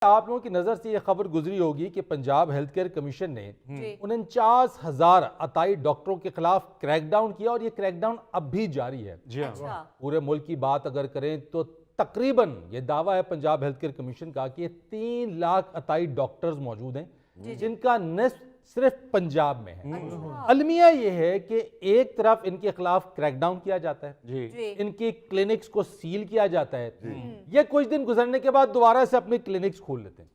आप लोगों की नजर से यह खबर गुजरी होगी कि पंजाब हेल्थ केयर कमीशन ने 49,000 अताई डॉक्टरों के खिलाफ क्रैकडाउन किया और यह क्रैकडाउन अब भी जारी है। जी हाँ। पूरे मुल्क की बात अगर करें तो तकरीबन ये दावा है पंजाब हेल्थ केयर कमीशन का कि 3 लाख अताई डॉक्टर्स मौजूद हैं जिनका निस्फ सिर्फ पंजाब में है। अलमिया यह है कि एक तरफ इनके खिलाफ क्रैकडाउन किया जाता है, इनकी क्लिनिक्स को सील किया जाता है, ये कुछ दिन गुजरने के बाद दोबारा से अपनी क्लिनिक्स खोल लेते हैं।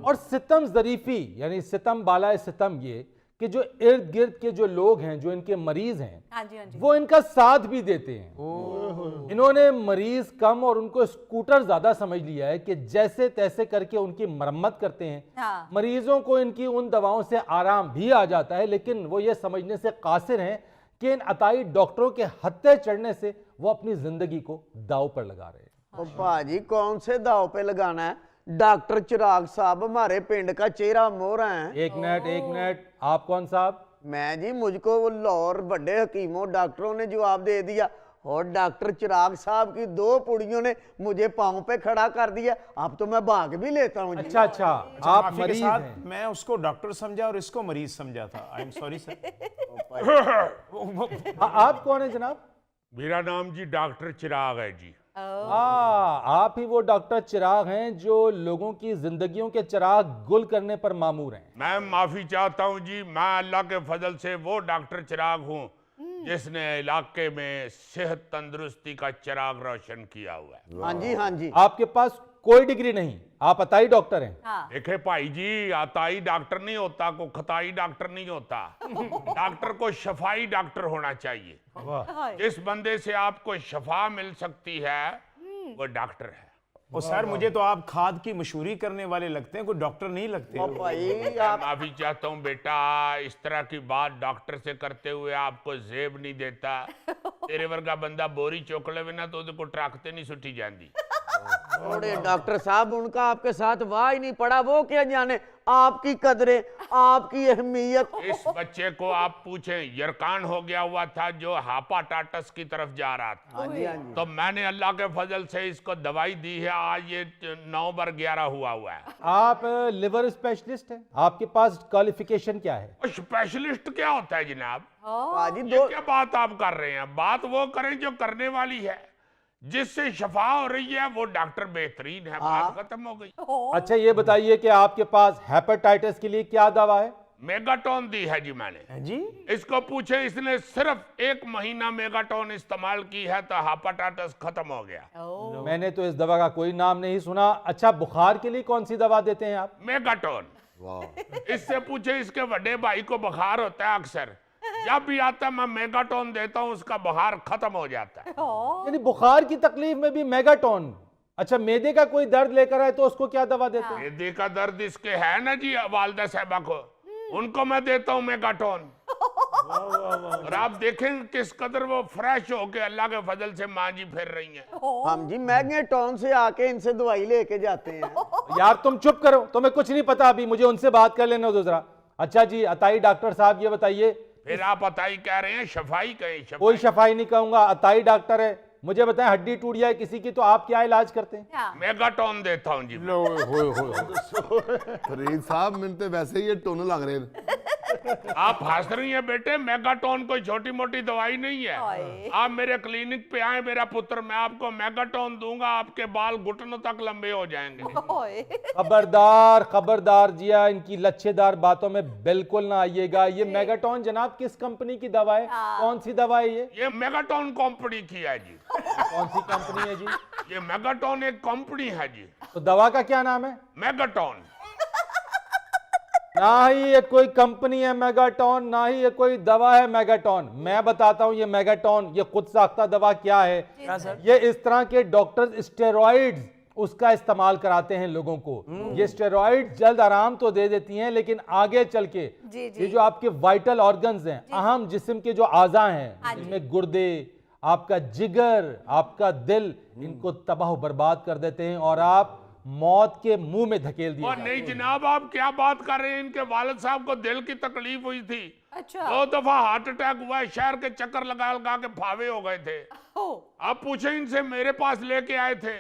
और सितम जरीफी यानी सितम बाला सितम ये कि जो इर्द गिर्द के जो लोग हैं, जो इनके मरीज हैं, हाँ जी। वो इनका साथ भी देते हैं। इन्होंने मरीज कम और उनको स्कूटर ज्यादा समझ लिया है कि जैसे तैसे करके उनकी मरम्मत करते हैं। हाँ। मरीजों को इनकी उन दवाओं से आराम भी आ जाता है, लेकिन वो ये समझने से कासिर हैं कि इन अताई डॉक्टरों के हत्थे चढ़ने से वो अपनी जिंदगी को दाव पर लगा रहे हैं। भाजी कौन से दाव पे लगाना है? डॉक्टर चिराग साहब हमारे पिंड का चेहरा मोहरा है। एक मिनट, आप कौन साहब? मैं जी, मुझको वो लाहौर बड़े हकीमों डॉक्टरों ने जवाब दे दिया और डॉक्टर चिराग साहब की 2 पुड़ियों ने मुझे पांव पे खड़ा कर दिया। अब तो मैं भाग भी लेता हूँ। अच्छा, आप माफी के मरीज साथ हैं। मैं उसको डॉक्टर समझा और इसको मरीज समझा था। I am sorry sir. आप कौन है जनाब? मेरा नाम जी डॉक्टर चिराग है जी। आप ही वो डॉक्टर चिराग हैं जो लोगों की जिंदगियों के चिराग गुल करने पर मामूर हैं। मैं माफी चाहता हूं जी, मैं अल्लाह के फजल से वो डॉक्टर चिराग हूं जिसने इलाके में सेहत तंदुरुस्ती का चिराग रोशन किया हुआ है। हाँ जी। आपके पास कोई डिग्री नहीं, आप अताई डॉक्टर हैं। हाँ। देखे भाई जी, अताई डॉक्टर नहीं होता, को खताई डॉक्टर नहीं होता। डॉक्टर को शफाई डॉक्टर होना चाहिए। जिस बंदे से आपको शफा मिल सकती है वो डॉक्टर है। और सर मुझे तो आप खाद की मशहूरी करने वाले लगते हैं, कोई डॉक्टर नहीं लगते। भाई मैं माफी चाहता हूँ बेटा, इस तरह की बात डॉक्टर से करते हुए आपको जेब नहीं देता। तेरे वर्गा बंदा बोरी चोकले बिना तो उसको ट्रकते नहीं सुटी जाती। थोड़े डॉक्टर साहब, उनका आपके साथ वाह ही नहीं पड़ा। वो क्या जाने आपकी कदरें, आपकी अहमियत। इस बच्चे को आप पूछें, यरकान हो गया हुआ था जो हापाटाटस की तरफ जा रहा था। हाँ जी। तो मैंने अल्लाह के फजल से इसको दवाई दी है। आज ये 9 बार 11 हुआ है। आप लिवर स्पेशलिस्ट हैं, आपके पास क्वालिफिकेशन क्या है? और स्पेशलिस्ट क्या होता है जनाब? भाजी ये क्या बात आप कर रहे हैं? बात वो करें जो करने वाली है। जिससे शफा हो रही है वो डॉक्टर बेहतरीन है। बात खत्म हो गई। अच्छा, ये बताइए कि आपके पास हेपेटाइटिस के लिए क्या दवा है? मेगाटोन दी है जी मैंने। जी इसको पूछे, इसने सिर्फ 1 महीना मेगाटोन इस्तेमाल की है तो हेपेटाइटिस खत्म हो गया। मैंने तो इस दवा का कोई नाम नहीं सुना। अच्छा, बुखार के लिए कौन सी दवा देते हैं आप? मेगाटोन। इससे पूछे, इसके बड़े भाई को बुखार होता है अक्सर, जब भी आता मैं मेगाटोन देता हूं, उसका बुखार खत्म हो जाता है। यानी बुखार की तकलीफ में भी मेगाटोन। अच्छा, मैदे का कोई दर्द लेकर आए तो उसको क्या दवा देते हैं? मैदे का दर्द इसके है ना जी वालदा साहबा को, उनको मैं देता हूं मेगाटोन। और आप देखें किस कदर वो फ्रेश हो के अल्लाह के फजल से मां जी फिर रही हैं। हम जी मैग्नेटॉन से आके इनसे दवाई लेके जाते हैं। यार तुम चुप करो, तुम्हें कुछ नहीं पता, अभी मुझे उनसे बात कर लेने दो जरा। अच्छा जी, अताई डॉक्टर साहब ये बताइए। फिर आप अताई कह रहे हैं, शफाई कहें। कोई शफाई नहीं कहूंगा, अताई डॉक्टर है। मुझे बताएं, हड्डी टूट जाए किसी की तो आप क्या इलाज करते हैं? मेगाटोन देता हूं जी। फरीद साहब, मैंने तो वैसे ही ये टोन लग रहे हैं। आप हंस रही हैं बेटे, मेगाटोन कोई छोटी मोटी दवाई नहीं है। आप मेरे क्लिनिक पे आए मेरा पुत्र, मैं आपको मेगाटोन दूंगा, आपके बाल घुटनों तक लंबे हो जाएंगे। खबरदार जिया, इनकी लच्छेदार बातों में बिल्कुल ना आइएगा। ये मेगाटोन जनाब किस कंपनी की दवा है? कौन सी दवा है ये? ये मेगाटोन कंपनी की है जी। कौन सी कंपनी है जी? ये मेगाटोन एक कंपनी है जी। तो दवा का क्या नाम है? मेगाटोन। ना ही ये कोई कंपनी है मेगाटोन, ना ही ये कोई दवा है मेगाटोन। मैं बताता हूं ये मेगाटोन, ये खुद साख्ता दवा क्या है। ये इस तरह के डॉक्टर्स स्टेरॉइड्स उसका इस्तेमाल कराते हैं लोगों को। ये स्टेरॉइड जल्द आराम तो दे देती हैं, लेकिन आगे चल के ये जो आपके वाइटल ऑर्गन्स हैं, अहम जिस्म के जो आज़ा हैं, जिनमें गुर्दे, आपका जिगर, आपका दिल, इनको तबाह बर्बाद कर देते हैं और आप मौत के मुंह में धकेल दिए। और नहीं जनाब, आप क्या बात कर रहे हैं? इनके वालिद साहब को दिल की तकलीफ हुई थी। अच्छा। 2 दफा हार्ट अटैक हुआ है, शहर के चक्कर लगा लगा के फावे हो गए थे। आप पूछे इनसे, मेरे पास लेके आए थे।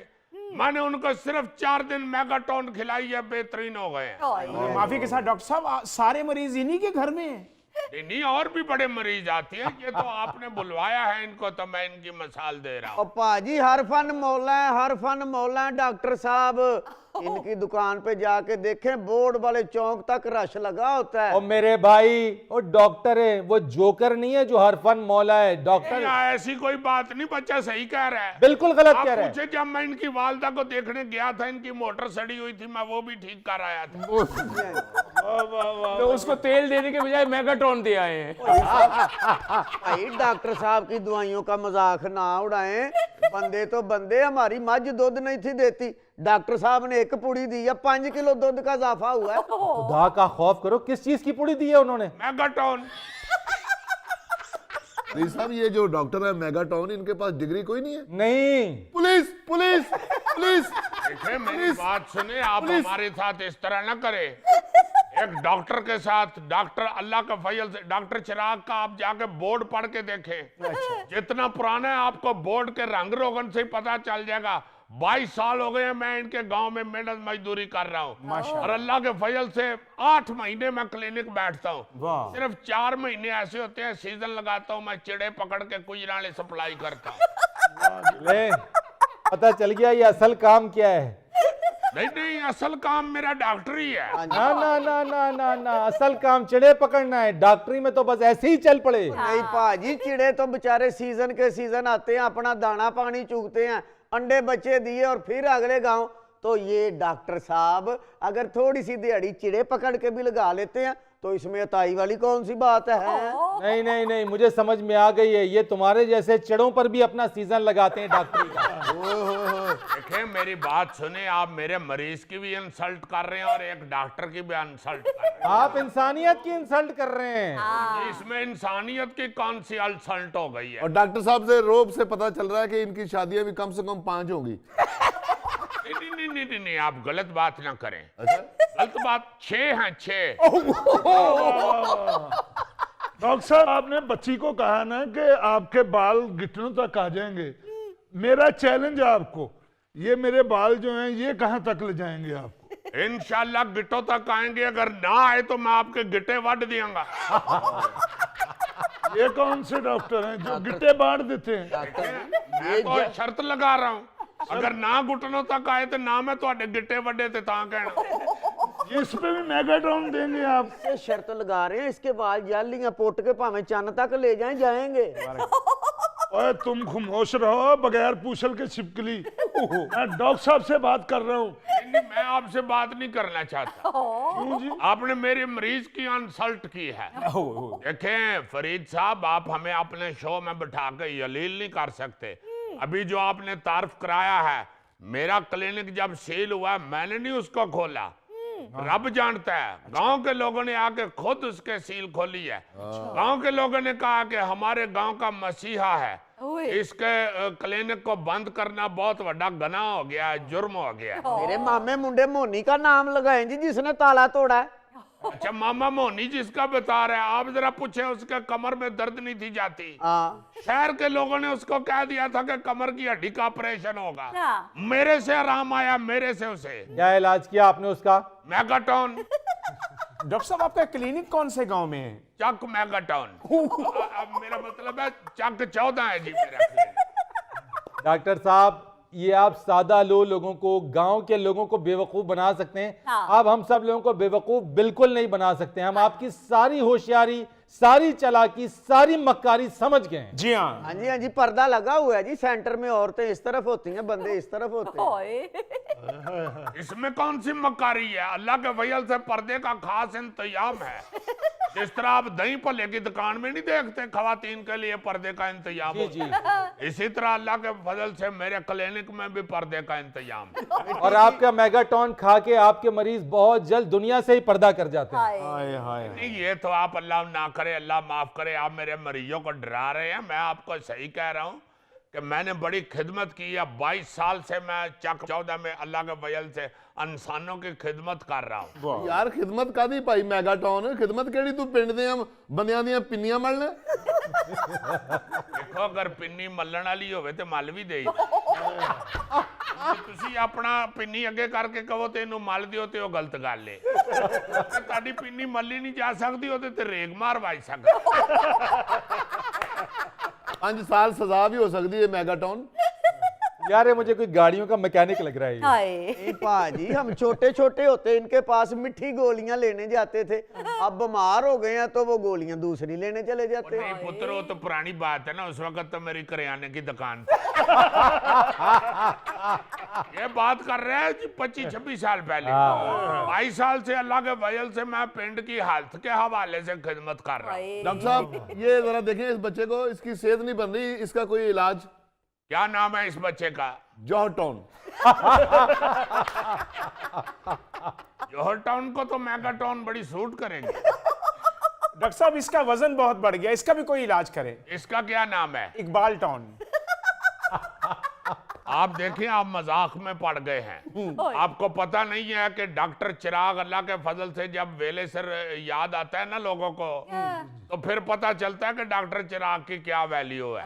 मैंने उनको सिर्फ 4 दिन मेगाटोन खिलाई है, बेहतरीन हो गए हैं। माफी के साथ डॉक्टर साहब, सारे मरीज इन्हीं के घर में हैं। नहीं, और भी बड़े मरीज आते हैं, ये तो आपने बुलवाया है इनको, तो मैं इनकी मिसाल दे रहा हूँ। और पाजी हर फन मौला है, हर फन मौला है डॉक्टर साहब। इनकी दुकान पे जाके देखें, बोर्ड वाले चौक तक रश लगा होता है। और मेरे भाई वो डॉक्टर है, वो जोकर नहीं है जो हर फन मौला है। डॉक्टर ऐसी कोई बात नहीं, बच्चा सही कह रहा है। बिल्कुल गलत आप कह रहे हैं। पूछे, जब मैं इनकी वालदा को देखने गया था, इनकी मोटर सड़ी हुई थी, मैं वो भी ठीक कर आया था। तो उसको तेल देने के बजाय मेगाटोन दे आए हैं। भाई डॉक्टर साहब की दवाइयों का मजाक ना उड़ाएं। बंदे तो बंदे, हमारी मझ दूध नहीं थी देती, डॉक्टर साहब ने 1 पुड़ी दी है, 5 किलो दूध का इजाफा हुआ है। खुदा का खौफ करो, किस चीज की पुड़ी दी है उन्होंने? मेगाटोन। नहीं साहब, ये जो डॉक्टर है मेगाटॉन, इनके पास डिग्री कोई नहीं है? नहीं। पुलिस पुलिस पुलिस देखिए, मेरी बात सुने, आप हमारे साथ इस तरह ना करें। एक डॉक्टर के साथ, डॉक्टर अल्लाह का फजल से, डॉक्टर चिराग का आप जाके बोर्ड पढ़ के देखें। जितना पुराना है, आपको बोर्ड के रंग रोगन से ही पता चल जाएगा। 22 साल हो गए हैं मैं इनके गांव में मेहनत मजदूरी कर रहा हूँ, और अल्लाह के फजल से 8 महीने मैं क्लिनिक बैठता हूँ। सिर्फ 4 महीने ऐसे होते हैं, सीजन लगाता हूँ मैं, चिड़े पकड़ के गुजराले सप्लाई करता हूँ। ले, पता चल गया ये असल काम क्या है। नहीं, असल काम मेरा डॉक्टरी है। ना ना ना ना ना ना, असल काम चिड़े पकड़ना है। डॉक्टरी में तो बस ऐसे ही चल पड़े। नहीं पाजी, चिड़े तो बेचारे सीजन के सीजन आते हैं, अपना दाना पानी चूगते हैं, अंडे बच्चे दिए और फिर अगले गांव। तो ये डॉक्टर साहब अगर थोड़ी सी दिहाड़ी चिड़े पकड़ के भी लगा लेते हैं, तो इसमें अताई वाली कौन सी बात है? नहीं नहीं नहीं, मुझे समझ में आ गई है, ये तुम्हारे जैसे चिड़ों पर भी अपना सीजन लगाते हैं डॉक्टरी का। देखें, मेरी बात सुने, आप मेरे मरीज की भी इंसल्ट कर रहे हैं और एक डॉक्टर की भी इंसल्ट कर रहे हैं। आप इंसानियत की इंसल्ट कर रहे हैं। इसमें इंसानियत की कौन सी इंसल्ट हो गई है? और डॉक्टर साहब से रोब से पता चल रहा है कि इनकी शादियां भी कम से कम 5 होंगी। नहीं, आप गलत बात ना करें। अच्छा, गलत बात 6 हैं, 6। डॉक्टर साहब, आपने बच्ची को कहा ना कि आपके बाल घुटनों तक आ जाएंगे। मेरा चैलेंज है आपको, ये मेरे बाल जो हैं ये कहां तक ले जाएंगे आपको? इंशाल्लाह गिट्टों तक आएंगे, अगर ना आए तो मैं आपके गिट्टे वड दूंगा। ये कौन से डॉक्टर हैं जो गिट्टे बांट देते हैं? मैं तो शर्त लगा रहा हूँ, अगर ना घुटनों तक आए तो ना मैं तो गिट्टे वड्डे थे ता कहना। इस पे भी मेगाटोन देंगे आप? ये शर्त लगा रहे हैं, इसके बाल जालियां पोट के भाਵੇਂ चन्न तक ले जाएं, जाएंगे। ओए तुम खामोश रहो, बगैर पूछल के छिपकली। मैं डॉक्टर साहब से बात कर रहा हूँ। नहीं, मैं आपसे बात नहीं करना चाहता। क्यों जी? आपने मेरे मरीज की इंसल्ट की है। देखें फरीद साहब, आप हमें अपने शो में बिठा के यलील नहीं कर सकते। अभी जो आपने तारीफ कराया है, मेरा क्लिनिक जब सेल हुआ, मैंने नहीं उसको खोला, रब जानता है। गांव के लोगों ने आके खुद उसके सील खोली है। गांव के लोगों ने कहा कि हमारे गांव का मसीहा है, इसके क्लिनिक को बंद करना बहुत बड़ा गुनाह हो गया है, जुर्म हो गया है। मेरे मामे मुंडे मोनी का नाम लगाएं जी, जिसने ताला तोड़ा है। अच्छा, मामा मोनी जिसका बता रहे हैं, आप जरा पूछे, उसके कमर में दर्द नहीं थी जाती। शहर के लोगों ने उसको कह दिया था कि कमर की हड्डी का ऑपरेशन होगा। मेरे से आराम आया, मेरे से उसे। क्या इलाज किया आपने उसका? मेगाटोन। डॉक्टर साहब, आपका क्लिनिक कौन से गांव में है? चक मेगाटोन। अब मेरा मतलब है चक 14 है जी मेरा क्लिनिक। डॉक्टर साहब, ये आप सादा लोगों को, गांव के लोगों को बेवकूफ बना सकते हैं। आप हम सब लोगों को बेवकूफ बिल्कुल नहीं बना सकते। हम आपकी सारी होशियारी, सारी चालाकी, सारी मक्कारी समझ गए हैं। जी हाँ। हाँ जी, हाँ जी, पर्दा लगा हुआ है जी। सेंटर में औरतें इस तरफ होती हैं, बंदे इस तरफ होते हैं। इसमें कौन सी मक्कारी है? अल्लाह के फजल से पर्दे का खास इंतजाम है। जिस तरह आप दही भल्ले की दुकान में नहीं देखते खवातीन के लिए पर्दे का इंतजाम होता है, इसी तरह अल्लाह के फजल से मेरे क्लिनिक में भी पर्दे का इंतजाम है। और आपका मेगाटोन खा के आपके मरीज बहुत जल्द दुनिया से ही पर्दा कर जाते हैं। हाय हाय। नहीं, ये तो आप अल्लाह ना करे, अल्लाह माफ करे, आप मेरे मरीजों को डरा रहे हैं। मैं आपको सही कह रहा हूँ, कि मैंने बड़ी खिदमत की है, 22 साल से मैं चक 14 में अल्लाह के फजल से इंसानों की खिदमत कर रहा हूँ। यार खिदमत कादी भाई मैगाटॉन खिदमत केड़ी तू पिंड दे बंदियां ਦੀਆਂ ਪਿੰਨੀਆਂ ਮਲਣਾ देखो अगर पिन्नी मल्लण वाली होवे ते मल भी देई ਤੁਸੀਂ ਆਪਣਾ ਪਿੰਨੀ ਅੱਗੇ ਕਰਕੇ ਕਹੋ ਤੇ ਇਹਨੂੰ ਮਲ ਦਿਓ ਤੇ ਉਹ ਗਲਤ ਗੱਲ ਏ। ਤੁਹਾਡੀ ਪਿੰਨੀ ਮੱਲੀ ਨਹੀਂ ਜਾ ਸਕਦੀ, ਉਹਦੇ ਤੇ ਰੇਗ ਮਾਰ ਵੱਜ ਸਕਦੀ। 5 ਸਾਲ ਸਜ਼ਾ ਵੀ ਹੋ ਸਕਦੀ ਹੈ ਮੈਗਾਟॉन। यार ये मुझे कोई गाड़ियों का मैकेनिक लग रहा है ये। हाय नहीं पाजी, हम छोटे छोटे होते इनके पास मिठी गोलियां लेने जाते थे, अब बीमार हो गए हैं तो वो गोलियां दूसरी लेने चले जाते नहीं हैं। पुत्र, वो तो पुरानी बात है ना, उस वक्त तो मेरी करियाने की दुकान ये बात कर रहे हैं 25-26 साल पहले। 22 साल से अल्लाह के फजल से मैं पिंड की हालत के हवाले से खिदमत कर रहा हूँ। डॉक्टर साहब ये जरा देखें इस बच्चे को, इसकी सेहत नहीं बन रही, इसका कोई इलाज? क्या नाम है इस बच्चे का? जॉर्जटाउन। जॉर्जटाउन को तो मैगाटॉन बड़ी सूट करेंगे। डॉक्टर साहब इसका वजन बहुत बढ़ गया, इसका भी कोई इलाज करें। इसका क्या नाम है? इकबाल टॉन। आप देखिए, आप मजाक में पड़ गए हैं। आपको पता नहीं है कि डॉक्टर चिराग अल्लाह के फजल से जब वेले सर याद आता है ना लोगों को, तो फिर पता चलता है कि डॉक्टर चिराग की क्या वैल्यू है।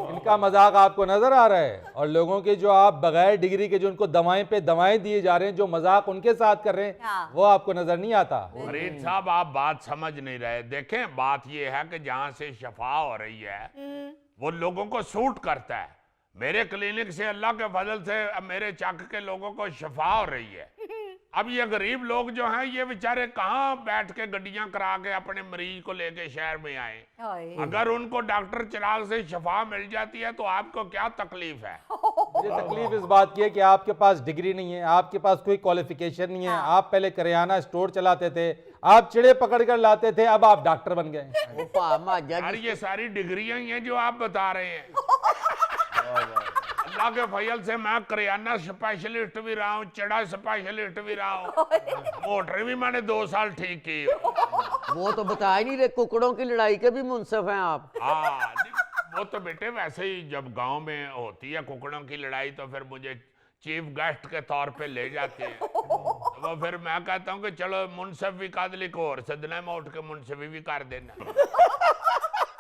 इनका मजाक आपको नजर आ रहा है, और लोगों के जो आप बगैर डिग्री के जो उनको दवाएं पे दवाएं दिए जा रहे हैं, जो मजाक उनके साथ कर रहे हैं, वो आपको नजर नहीं आता। फरीद साहब, आप बात समझ नहीं रहे। देखें, बात यह है कि जहां से शफा हो रही है वो लोगों को सूट करता है। मेरे क्लिनिक से अल्लाह के फजल से मेरे चक के लोगों को शफा हो रही है। अब ये गरीब लोग जो हैं, ये बेचारे कहाँ बैठ के गड्डियां करा के अपने मरीज को लेके शहर में आए। हाय अगर उनको डॉक्टर चिराग से शफा मिल जाती है तो आपको क्या तकलीफ है? मुझे तकलीफ इस बात की है कि आपके पास डिग्री नहीं है, आपके पास कोई क्वालिफिकेशन नहीं है। आप पहले करियाना स्टोर चलाते थे, आप चिड़े पकड़ कर लाते थे, अब आप डॉक्टर बन गए। वो पा माजा यार ये सारी डिग्रियां ही हैं जो आप बता रहे हैं। अल्लाह के फजल से मैं करियाना स्पेशलिस्ट भी रहा हूँ, चिड़ा स्पेशलिस्ट भी रहा हूँ, मोटर भी मैंने 2 साल ठीक की। वो तो बता ही नहीं रहे, कुकड़ों की लड़ाई के भी मुंसफ हैं आप। हाँ, वो तो बेटे वैसे ही जब गांव में होती है कुकड़ों की लड़ाई तो फिर मुझे चीफ गेस्ट के तौर पे ले जाते हैं। तो फिर मैं कहता हूँ कि चलो मुनसफ भी कादली को और सदना में उठ के मुनसफी भी कर देना।